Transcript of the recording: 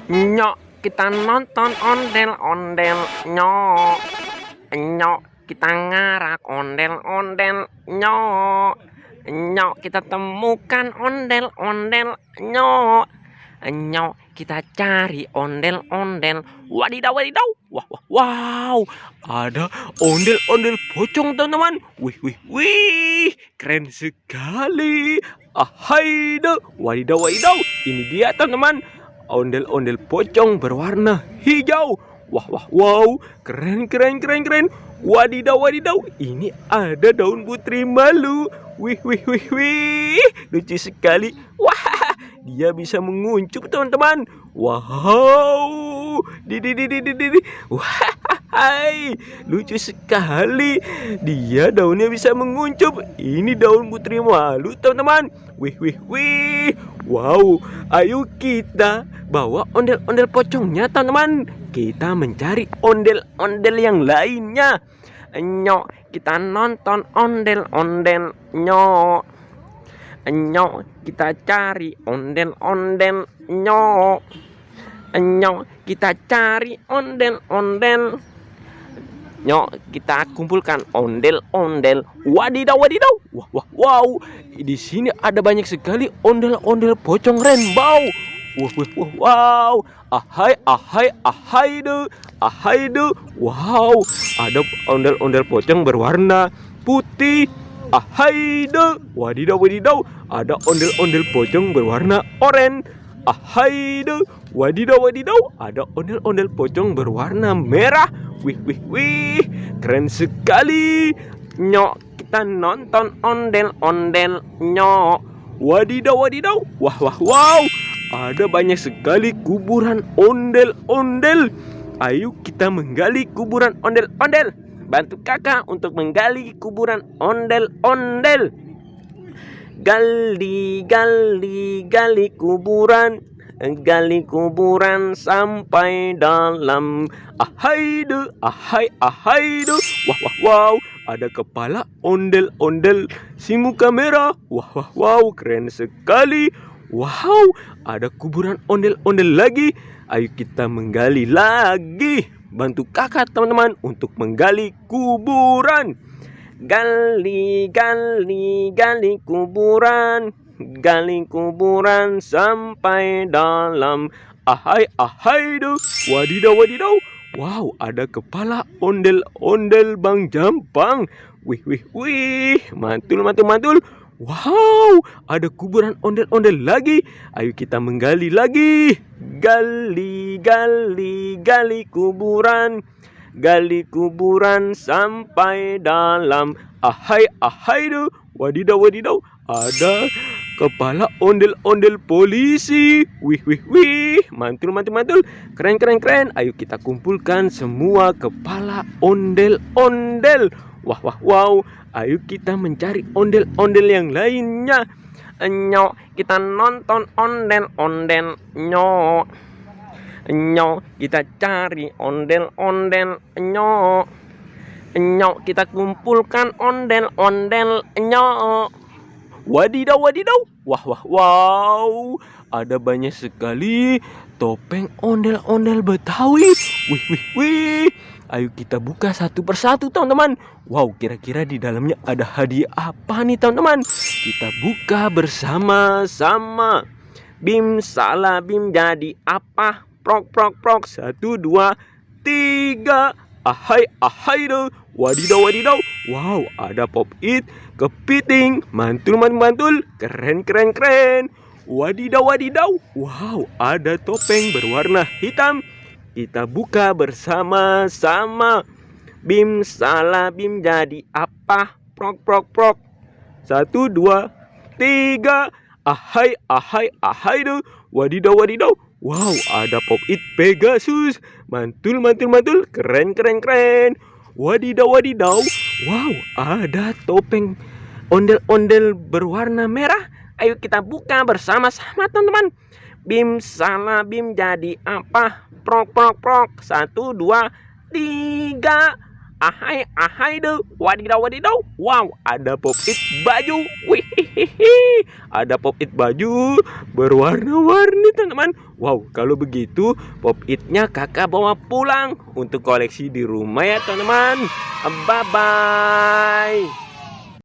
Nyok, kita nonton ondel-ondel. Nyok, nyok, kita ngarak ondel-ondel. Nyok, nyok, kita temukan ondel-ondel. Nyok, nyok, kita cari ondel-ondel. Wadidaw, wadidaw. Wah, wah, wow. Ada ondel-ondel pocong, teman-teman. Wih, wih, wih. Keren sekali. Ahai deh. Wadidaw, wadidaw. Ini dia, teman-teman. Ondel-ondel pocong berwarna hijau. Wah, wah, wow. Keren, keren, keren, keren. Wadidaw, wadidaw. Ini ada daun putri malu. Wih, wih, wih, wih. Lucu sekali. Wah, dia bisa menguncup, teman-teman. Wow. Di. Wah, hai. Lucu sekali. Dia daunnya bisa menguncup. Ini daun putri malu, teman-teman. Wih, wih, wih. Wow. Ayo kita bawa ondel-ondel pocongnya, teman-teman. Kita mencari ondel-ondel yang lainnya. Nyok, kita nonton ondel-ondel. Nyok, nyok, kita cari ondel-ondel. Nyok, nyok, kita cari ondel-ondel. Nyok, kita kumpulkan ondel-ondel. Wadidaw, wadidaw. Wah, wah, wow. Di sini ada banyak sekali ondel-ondel pocong rainbow. Wah, wah, wah, wow. Ahai, ahai, ahai deh. Ahai deh. Wow, ada ondel-ondel pocong berwarna putih. Ahai deh. Wadidaw, wadidaw. Ada ondel-ondel pocong berwarna oranye. Ahai deh. Wadidaw, wadidaw. Ada ondel-ondel pocong berwarna merah. Wih, wih, wih. Keren sekali. Nyok, kita nonton ondel-ondel. Nyok. Wadidaw, wadidaw. Wah, wah, wow. Ada banyak sekali kuburan ondel-ondel. Ayo kita menggali kuburan ondel-ondel. Bantu kakak untuk menggali kuburan ondel-ondel. Gali, gali, gali kuburan. Gali kuburan sampai dalam. Ahai deh, ahai, ahai deh. Wah, wah, wow. Ada kepala ondel-ondel si muka merah. Wah, wah, wow. Keren sekali. Wow, ada kuburan ondel-ondel lagi. Ayo kita menggali lagi. Bantu kakak, teman-teman, untuk menggali kuburan. Gali, gali, gali kuburan. Gali kuburan sampai dalam. Ahai, ahai deh. Wadidaw, wadidaw. Wow, ada kepala ondel-ondel Bang Jampang. Wih, wih, wih. Mantul, mantul, mantul. Wow, ada kuburan ondel-ondel lagi. Ayo kita menggali lagi. Gali, gali, gali kuburan. Gali kuburan sampai dalam. Ahai, ahai deh. Wadidaw, wadidaw. Ada kepala ondel-ondel polisi. Wih, wih, wih. Mantul, mantul, mantul. Keren, keren, keren. Ayo kita kumpulkan semua kepala ondel-ondel. Wah, wah, wow. Ayo kita mencari ondel-ondel yang lainnya. Nyok, kita nonton ondel-ondel. Nyok, nyok, kita cari ondel-ondel. Nyok, nyok, kita kumpulkan ondel-ondel. Nyok. Wadidaw, wadidaw. Wah, wah, wow. Ada banyak sekali topeng ondel-ondel Betawi. Wih, wih, wih. Ayo kita buka satu persatu, teman-teman. Wow, kira-kira di dalamnya ada hadiah apa nih, teman-teman? Kita buka bersama-sama. Bim salah bim jadi apa? Prok, prok, prok. 1, 2, 3. Ahai, ahai deh. Wadidaw, wadidaw. Wow, ada pop it, kepiting, mantul, mantul, mantul. Keren, keren, keren. Wadidaw, wadidaw. Wow, ada topeng berwarna hitam. Kita buka bersama-sama. Bim salah bim jadi apa? Prok, prok, prok. 1, 2, 3. Ahai, ahai, ahai deh. Wadidaw, wadidaw. Wow, ada pop it Pegasus. Mantul, mantul, mantul. Keren, keren, keren. Wadidaw, wadidaw. Wow, ada topeng ondel-ondel berwarna merah. Ayo kita buka bersama-sama, teman-teman. Bim salah bim jadi apa? Prok, prok, prok. 1, 2, 3. Ahai, ahai deh. Wadidaw, wadidaw. Wow, ada pop it baju. Wih, ada pop it baju berwarna-warni teman-teman. Wow, kalau begitu Pop-It-nya kakak bawa pulang untuk koleksi di rumah ya teman-teman. Bye-bye.